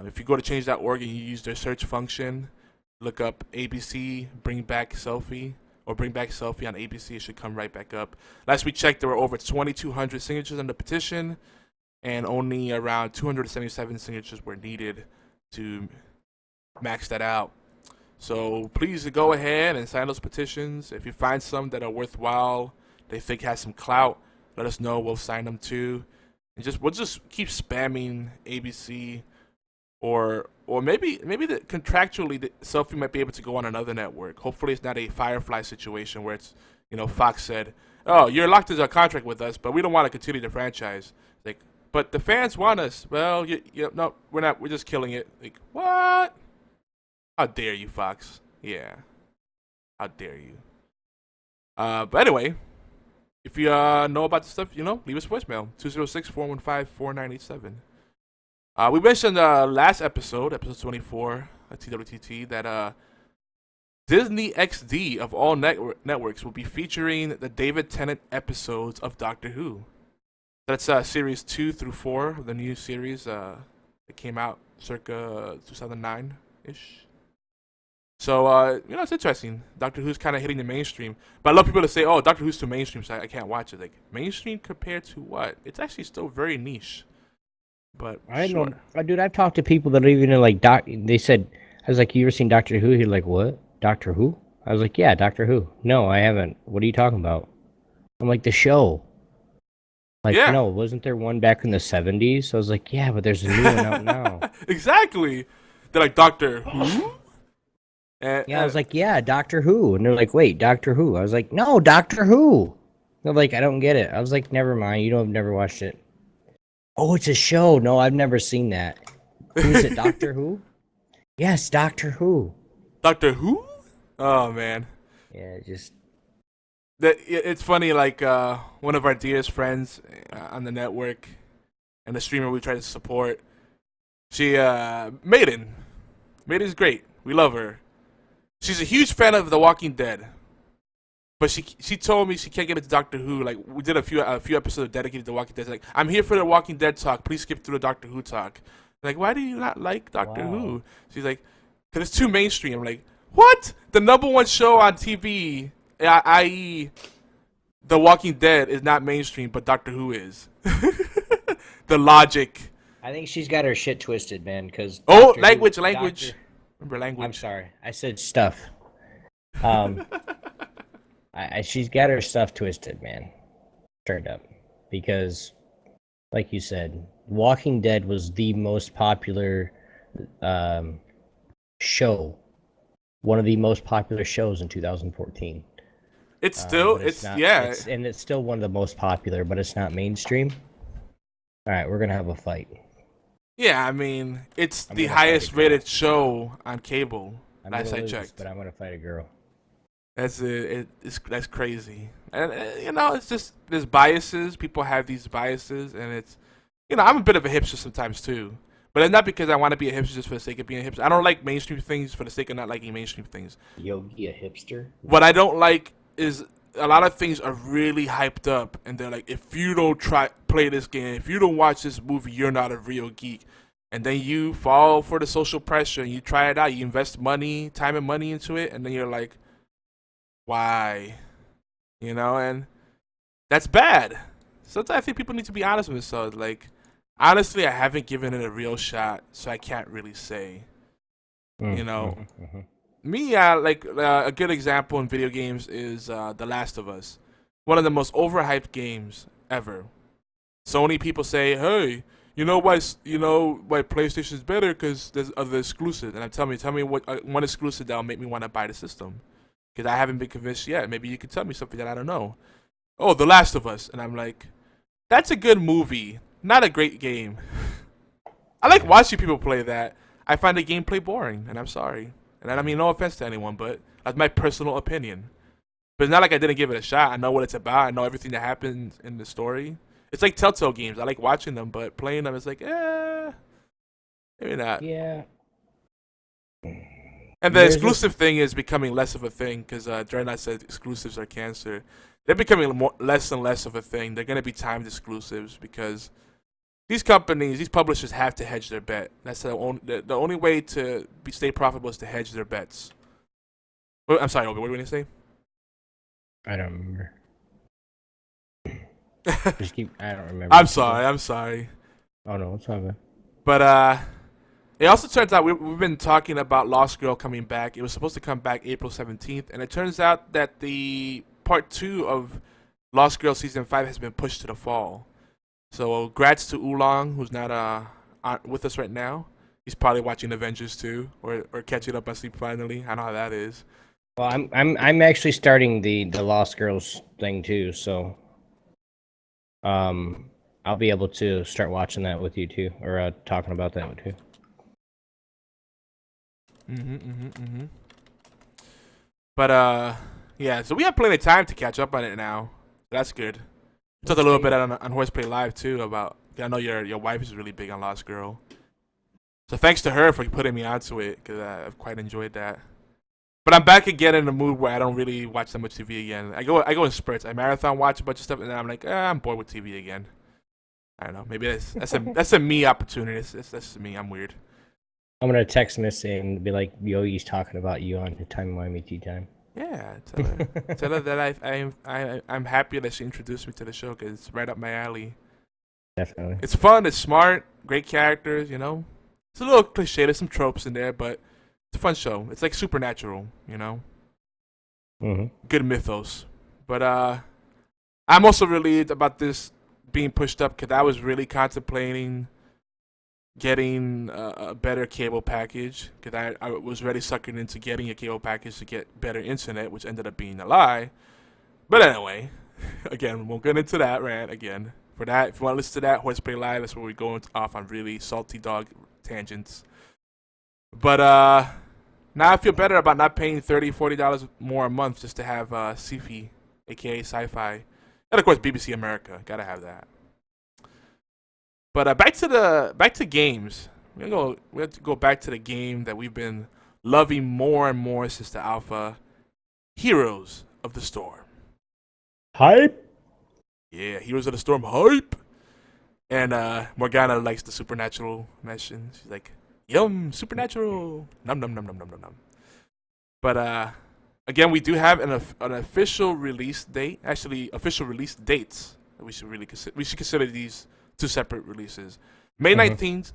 If you go to change.org and you use their search function, look up ABC Bring Back Selfie or Bring Back Selfie on ABC. It should come right back up. Last we checked, there were over 2,200 signatures on the petition, and only around 277 signatures were needed to max that out. So please go ahead and sign those petitions. If you find some that are worthwhile, they think has some clout, let us know. We'll sign them too. And we'll just keep spamming ABC. Or maybe contractually the Selfie might be able to go on another network. Hopefully it's not a Firefly situation where it's, Fox said, "Oh, you're locked into a contract with us, but we don't want to continue the franchise." Like, but the fans want us. Well, no, we're not. We're just killing it. Like, what? How dare you, Fox? Yeah, how dare you? But anyway, if you know about the stuff, leave us a voicemail 206-415-4987. We mentioned last episode 24 at TWTT, that Disney XD of all networks will be featuring the David Tennant episodes of Doctor Who. That's series 2 through 4 of the new series that came out circa 2009-ish. So, it's interesting. Doctor Who's kind of hitting the mainstream. But I love people to say, "Oh, Doctor Who's too mainstream, so I can't watch it." Like, mainstream compared to what? It's actually still very niche. But I sure. know, dude. I've talked to people that are even like They said, I was like, "You ever seen Doctor Who?" He's like, "What? Doctor Who?" I was like, "Yeah, Doctor Who." "No, I haven't." "What are you talking about?" I'm like, "The show." Like, Yeah. No, wasn't there one back in the 70s? I was like, "Yeah, but there's a new one out now." Exactly. They're like, "Doctor Who?" Yeah, I was like, "Yeah, Doctor Who." And they're like, "Wait, Doctor Who?" I was like, "No, Doctor Who." They're like, "I don't get it." I was like, "Never mind. You don't have never watched it." "Oh, it's a show." "No, I've never seen that." "Who is it, Doctor Who?" "Yes, Doctor Who." Doctor Who? Oh man. Yeah, It's funny. Like one of our dearest friends on the network and the streamer we try to support. She Maiden. Maiden's great. We love her. She's a huge fan of The Walking Dead. But she told me she can't get into Doctor Who. Like, we did a few episodes dedicated to Walking Dead. Like, "I'm here for the Walking Dead talk. Please skip through the Doctor Who talk." Like, why do you not like Doctor Who? She's like, "Because it's too mainstream." I'm like, what? The number one show on TV, i.e. The Walking Dead, is not mainstream, but Doctor Who is. The logic. I think she's got her shit twisted, man. Because language. Remember language. I'm sorry, I said stuff. She's got her stuff twisted, man. Turned up. Because, like you said, Walking Dead was the most popular show. One of the most popular shows in 2014. It's still, and it's still one of the most popular, but it's not mainstream. All right, we're going to have a fight. Yeah, I mean, it's the highest rated show on cable. Last I checked. But I'm going to fight a girl. That's that's crazy. And it's just, there's biases. People have these biases, and it's, I'm a bit of a hipster sometimes too. But it's not because I want to be a hipster just for the sake of being a hipster. I don't like mainstream things for the sake of not liking mainstream things. Yogi, a hipster? What I don't like is a lot of things are really hyped up, and they're like, if you don't play this game, if you don't watch this movie, you're not a real geek. And then you fall for the social pressure, and you try it out. You invest time and money into it, and then you're like, why? And that's bad. Sometimes I think people need to be honest with themselves. Like, honestly, I haven't given it a real shot, so I can't really say. Me, a good example in video games is The Last of Us. One of the most overhyped games ever. Sony people say, "Hey, you know why PlayStation's better? Because there's other exclusives." And tell me what one exclusive that'll make me want to buy the system. Because I haven't been convinced yet. Maybe you can tell me something that I don't know. "Oh, The Last of Us." And I'm like, that's a good movie, not a great game. I like watching people play that. I find the gameplay boring, and I'm sorry. And I mean, no offense to anyone, but that's my personal opinion. But it's not like I didn't give it a shot. I know what it's about. I know everything that happens in the story. It's like Telltale games. I like watching them, but playing them is like, maybe not. Yeah. And the exclusive thing is becoming less of a thing because Dreadnought said exclusives are cancer. They're becoming less and less of a thing. They're going to be timed exclusives because these companies, these publishers have to hedge their bet. That's the only way to stay profitable is to hedge their bets. I'm sorry, Obi, what were you going to say? I don't remember. I don't remember. I'm sorry. Oh no, it's not good. But it also turns out we've been talking about Lost Girl coming back. It was supposed to come back April 17th, and it turns out that the part 2 of Lost Girl season 5 has been pushed to the fall. So, grats to Oolong, who's not with us right now. He's probably watching Avengers 2 or catching up on sleep finally. I know how that is. Well, I'm actually starting the Lost Girls thing too, so I'll be able to start watching that with you too, or talking about that too. But yeah, so we have plenty of time to catch up on it now. That's good. We talked a little bit on Horseplay Live too about. I know your wife is really big on Lost Girl, so thanks to her for putting me onto it because I've quite enjoyed that. But I'm back again in the mood where I don't really watch that much TV again. I go in spurts. I marathon watch a bunch of stuff, and then I'm like, I'm bored with TV again. I don't know. Maybe that's a me opportunity. That's me. I'm weird. I'm gonna text Missy and be like, Yogi's talking about you on the Time Miami Tea Time. Yeah, tell her that I'm happy that she introduced me to the show because it's right up my alley. Definitely. It's fun. It's smart. Great characters. You know, it's a little cliche. There's some tropes in there, but it's a fun show. It's like Supernatural. You know, good mythos. But I'm also relieved about this being pushed up because I was really contemplating getting a better cable package because I was already suckered into getting a cable package to get better internet, which ended up being a lie. But anyway, again, won't get into that rant again. For that, if you want to listen to that, Horseplay Live, that's where we go off on really salty dog tangents. But now I feel better about not paying $30, $40 more a month just to have Sci-Fi, aka Sci-Fi, and of course BBC America. Gotta have that. But back to games. We have to go back to the game that we've been loving more and more since the alpha. Heroes of the Storm. Hype. Yeah, Heroes of the Storm hype. And Morgana likes the supernatural mention. She's like, yum, supernatural. Num num num num num num num. But again, we do have an official release date. Actually, official release dates that we should consider these two separate releases. May 19th,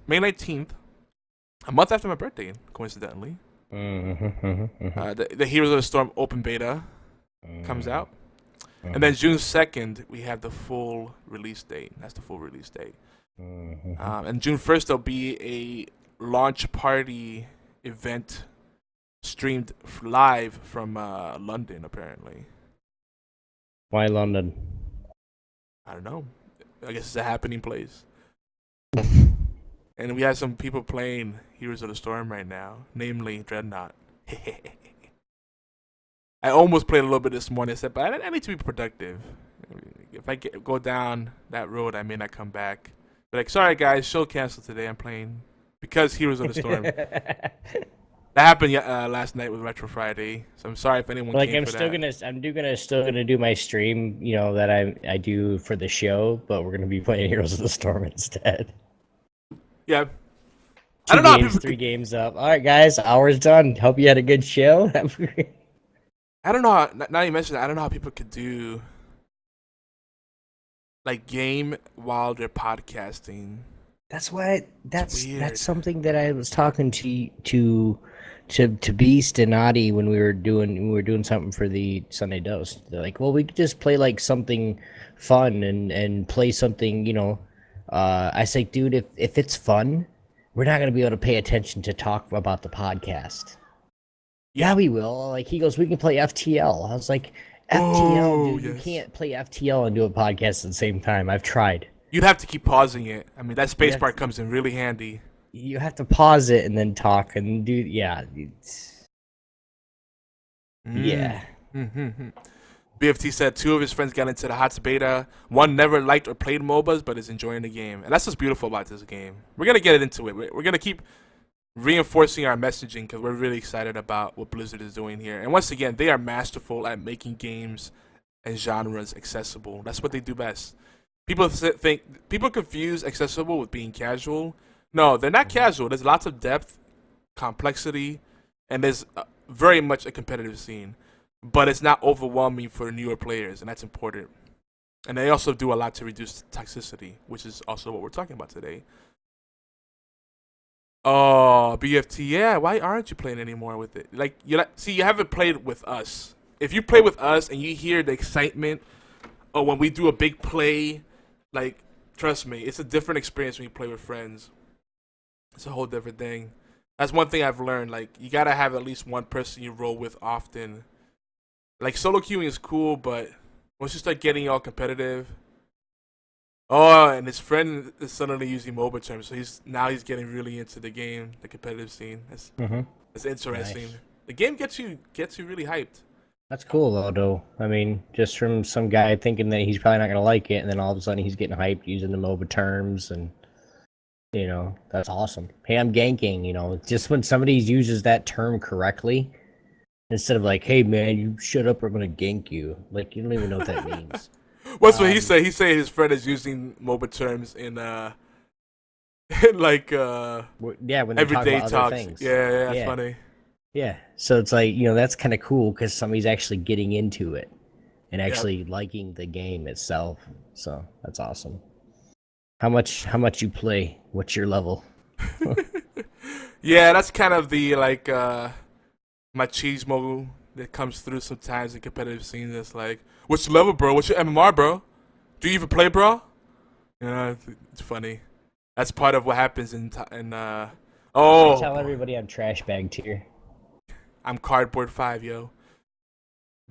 a month after my birthday, coincidentally. The Heroes of the Storm open beta comes out. And then June 2nd, we have the full release date. That's the full release date. And June 1st, there'll be a launch party event streamed live from London, apparently. Why London? I don't know. I guess it's a happening place. And we have some people playing Heroes of the Storm right now, namely Dreadnought. I almost played a little bit this morning, but I need to be productive. If I go down that road, I may not come back. But like, sorry guys, show canceled today. I'm playing because Heroes of the Storm. That happened last night with Retro Friday, so I'm sorry if anyone came for that. I'm still gonna do my stream, you know, that I do for the show, but we're gonna be playing Heroes of the Storm instead. Yeah. I don't know. 3 games up. All right, guys, hour's done. Hope you had a good show. I don't know. Now you mentioned it, I don't know how people could do like game while they're podcasting. That's something that I was talking to Beast and Adi when we were doing something for the Sunday Dose. They're like, well, we could just play like something fun and play something, you know. I say, dude, if it's fun, we're not gonna be able to pay attention to talk about the podcast. Yeah, we will. Like, he goes, we can play FTL. I was like, FTL, dude, yes. You can't play FTL and do a podcast at the same time. I've tried. You'd have to keep pausing it. I mean, that space bar comes in really handy. You have to pause it and then talk and do, yeah. Yeah. BFT said 2 of his friends got into the HOTS beta. 1 never liked or played MOBAs, but is enjoying the game. And that's what's beautiful about this game. We're going to get into it. We're going to keep reinforcing our messaging because we're really excited about what Blizzard is doing here. And once again, they are masterful at making games and genres accessible. That's what they do best. People confuse accessible with being casual. No, they're not casual. There's lots of depth, complexity, and there's very much a competitive scene. But it's not overwhelming for newer players, and that's important. And they also do a lot to reduce toxicity, which is also what we're talking about today. Oh, BFT, yeah. Why aren't you playing anymore with it? See, you haven't played with us. If you play with us and you hear the excitement, or when we do a big play, trust me, it's a different experience when you play with friends. It's a whole different thing. That's one thing I've learned. You gotta have at least one person you roll with often. Solo queuing is cool, but once you start getting all competitive, and his friend is suddenly using MOBA terms, so he's getting really into the game, the competitive scene. That's interesting. Nice. The game gets you really hyped. That's cool though. I mean, just from some guy thinking that he's probably not gonna like it, and then all of a sudden he's getting hyped using the MOBA terms, and that's awesome. Hey, I'm ganking. Just when somebody uses that term correctly, instead of hey man, you shut up or I'm gonna gank you. You don't even know what that means. What's what he said? He said his friend is using MOBA terms in when everyday talk about talks. other things. Yeah, that's funny. Yeah, so it's that's kind of cool because somebody's actually getting into it and actually liking the game itself. So that's awesome. How much you play? What's your level? Yeah, that's kind of the machismo that comes through sometimes in competitive scenes. It's what's your level, bro? What's your MMR, bro? Do you even play, bro? It's funny. That's part of what happens I tell everybody I'm trash bag tier. I'm cardboard 5, yo.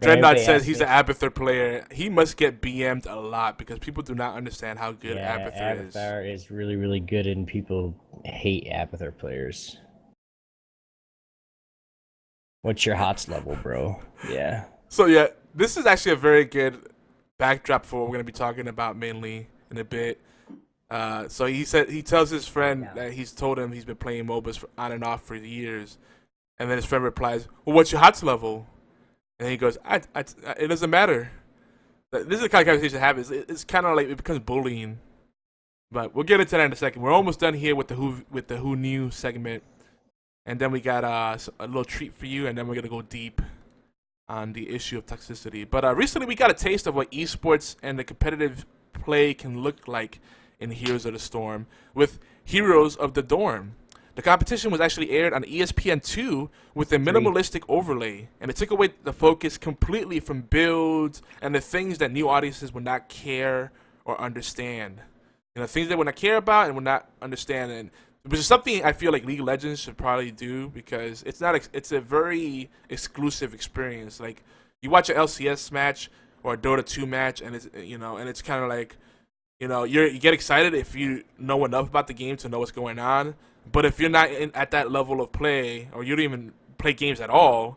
Dreadnought says he's an Abathur player. He must get BM'd a lot because people do not understand how good Abathur is. Abathur is really, really good, and people hate Abathur players. What's your HOTS level, bro? Yeah. So yeah, this is actually a very good backdrop for what we're gonna be talking about mainly in a bit. So he tells his friend that he's told him he's been playing MOBAs on and off for years. And then his friend replies, well, what's your HOTS level? And he goes, it doesn't matter. This is the kind of conversation happens. It's kind of it becomes bullying. But we'll get into that in a second. We're almost done here with the Who Knew segment. And then we got a little treat for you, and then we're going to go deep on the issue of toxicity. But recently we got a taste of what esports and the competitive play can look like in Heroes of the Storm with Heroes of the Dorm. The competition was actually aired on ESPN2 with a minimalistic overlay, and it took away the focus completely from builds and the things that new audiences would not care or understand. Things they would not care about and would not understand, and which is something I feel like League of Legends should probably do because it's a very exclusive experience. You watch an LCS match or a Dota 2 match, and it's kind of you get excited if you know enough about the game to know what's going on. But if you're not at that level of play, or you don't even play games at all,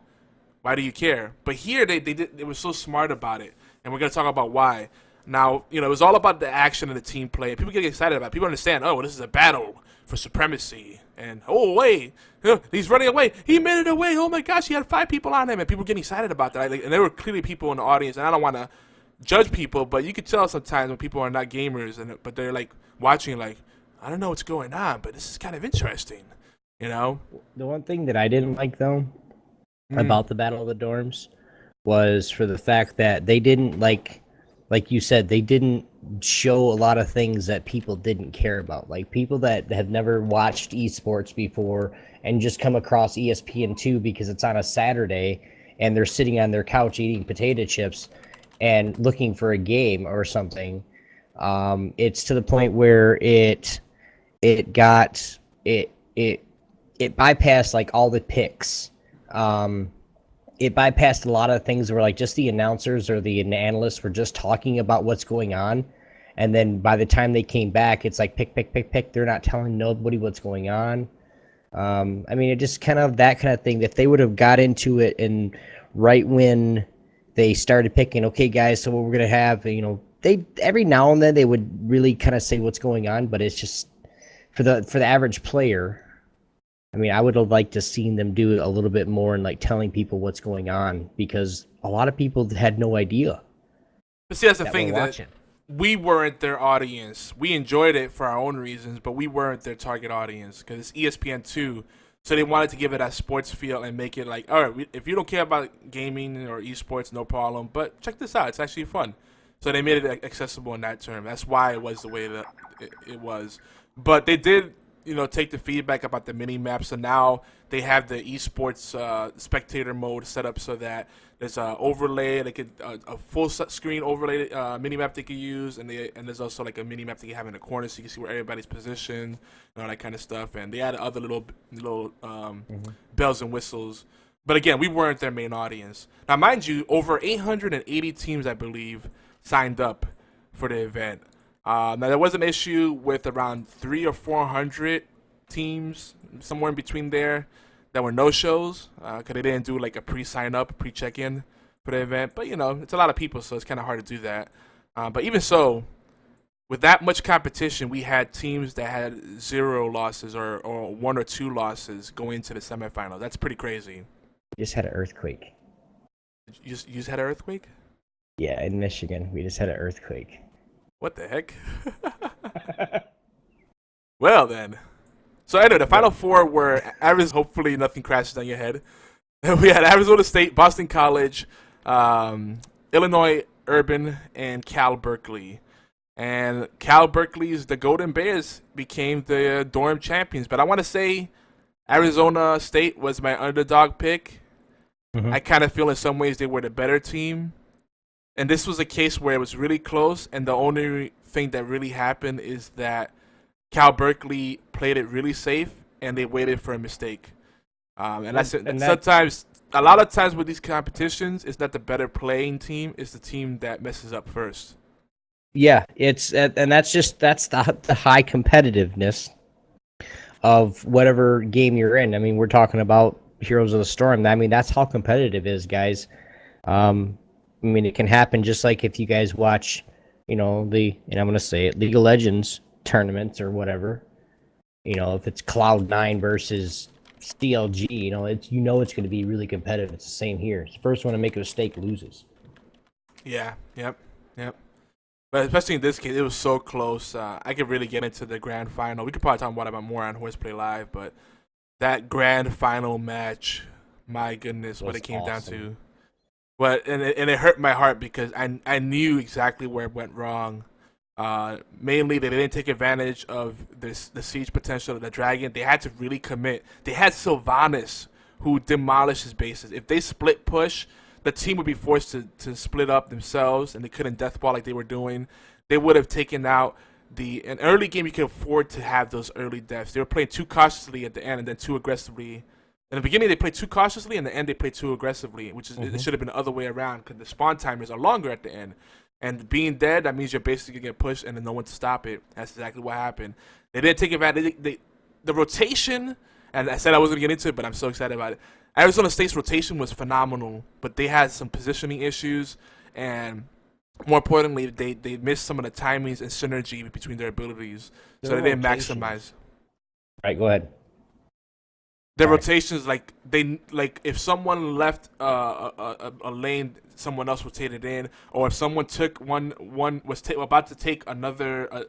why do you care? But here they were so smart about it, and we're gonna talk about why. Now, it was all about the action and the team play. People get excited about it. People understand, this is a battle for supremacy. And, wait, he's running away. He made it away. Oh, my gosh, he had 5 people on him. And people getting excited about that. And there were clearly people in the audience. And I don't want to judge people, but you could tell sometimes when people are not gamers, but they're, watching, I don't know what's going on, but this is kind of interesting, The one thing that I didn't like, though, about the Battle of the Dorms was for the fact that they didn't, like you said, they didn't show a lot of things that people didn't care about. People that have never watched esports before and just come across ESPN2 because it's on a Saturday and they're sitting on their couch eating potato chips and looking for a game or something. It's to the point where it bypassed all the picks. It bypassed a lot of things where just the announcers or the analysts were just talking about what's going on, and then by the time they came back, it's pick. They're not telling nobody what's going on. It just kind of that kind of thing. If they would have got into it and right when they started picking, okay, guys, so what we're gonna have, they every now and then they would really kind of say what's going on, but it's just for the average player. I mean, I would have liked to seen them do a little bit more and like telling people what's going on, because a lot of people had no idea. But see, that's the that thing were that watching. we weren't their audience. We enjoyed it for our own reasons, but we weren't their target audience because it's ESPN2. So they wanted to give it that sports feel and make it like, all right, if you don't care about gaming or esports, no problem. But check this out; it's actually fun. So they made it accessible in that term. That's why it was the way that it was. But they did, take the feedback about the mini map. So now they have the esports spectator mode set up so that there's an overlay. They could a full screen overlay mini map they could use, and there's also like a mini map that you have in the corner so you can see where everybody's positioned and all that kind of stuff. And they added other little bells and whistles. But again, we weren't their main audience. Now, mind you, over 880 teams, I believe, signed up for the event. Now, there was an issue with around 300 or 400 teams, somewhere in between there, that were no-shows because they didn't do like a pre-sign up, pre-check-in for the event. But, it's a lot of people, so it's kind of hard to do that. But even so, with that much competition, we had teams that had 0 losses or 1 or 2 losses going into the semifinals. That's pretty crazy. We just had an earthquake. You just had an earthquake? Yeah, in Michigan, we just had an earthquake. What the heck? Well, then. So, anyway, the Final Four were Arizona. Hopefully, nothing crashes on your head. We had Arizona State, Boston College, Illinois Urban, and Cal Berkeley. And Cal Berkeley's the Golden Bears became the dorm champions. But I want to say Arizona State was my underdog pick. I kind of feel in some ways they were the better team. And this was a case where it was really close, and the only thing that really happened is that Cal Berkeley played it really safe, and they waited for a mistake. Sometimes, a lot of times with these competitions, it's not the better playing team; it's the team that messes up first. Yeah, that's the high competitiveness of whatever game you're in. I mean, we're talking about Heroes of the Storm. I mean, that's how competitive it is, guys. I mean, it can happen just like if you guys watch, and I'm going to say it, League of Legends tournaments or whatever. If it's Cloud9 versus CLG, it's going to be really competitive. It's the same here. The first one to make a mistake loses. Yeah, yep. But especially in this case, it was so close. I could really get into the grand final. We could probably talk about it more on Horseplay Live, but that grand final match, my goodness, what it came down to. But and it hurt my heart because I knew exactly where it went wrong. Mainly, they didn't take advantage of the siege potential of the dragon. They had to really commit. They had Sylvanas, who demolished his bases. If they split push, the team would be forced to split up themselves, and they couldn't deathball like they were doing. They would have taken out an early game. You could afford to have those early deaths. They were playing too cautiously at the end and then too aggressively. In the beginning, they played too cautiously. In the end, they played too aggressively, which is it should have been the other way around because the spawn timers are longer at the end. And being dead, that means you're basically going to get pushed and then no one to stop it. That's exactly what happened. They didn't take advantage. The rotation, and I said I wasn't going to get into it, but I'm so excited about it. Arizona State's rotation was phenomenal, but they had some positioning issues. And more importantly, they missed some of the timings and synergy between their abilities. So they didn't maximize. All right, go ahead. Their rotations, if someone left a lane, someone else rotated in, or if someone took one was about to take a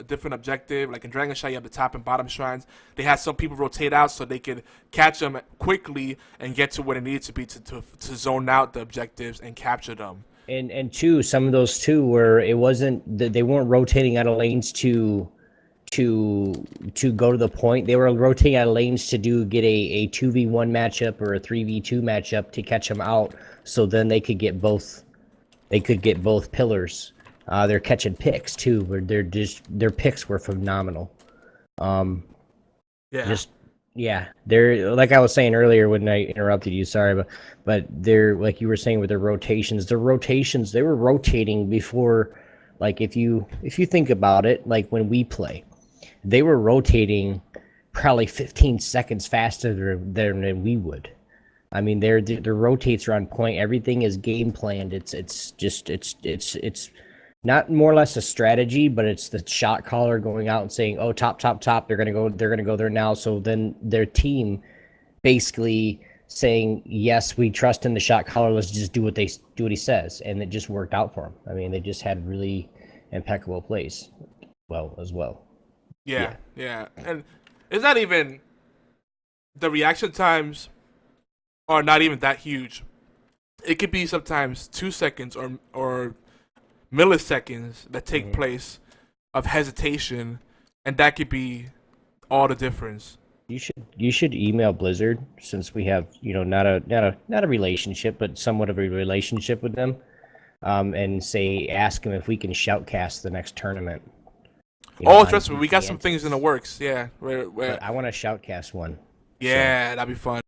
different objective, like in Dragon Shot, you have the top and bottom shrines. They had some people rotate out so they could catch them quickly and get to where they needed to be to zone out the objectives and capture them. And two, some of those too where it wasn't they weren't rotating out of lanes to go to the point. They were rotating out of lanes to get a 2v1 matchup or a 3v2 matchup to catch them out, so then they could get both pillars. They're catching picks too, where their picks were phenomenal. They're, like I was saying earlier when I interrupted you, sorry, but they're, like you were saying with their rotations, they were rotating before. Like if you think about it, like when we play, they were rotating probably 15 seconds faster than we would. I mean, their rotates are on point. Everything is game planned. It's not more or less a strategy, but it's the shot caller going out and saying, "Oh, top. They're gonna go there now." So then their team basically saying, yes, we trust in the shot caller. Let's just do what he says, and it just worked out for him. I mean, they just had really impeccable plays, as well. Yeah. And it's not even the reaction times are not even that huge. It could be sometimes 2 seconds or milliseconds that take place of hesitation, and that could be all the difference. You should email Blizzard, since we have not a relationship, but somewhat of a relationship with them, and ask them if we can shoutcast the next tournament. Trust me, we got some things in the works. Yeah, where I want to shoutcast one. Yeah, that'd be fun.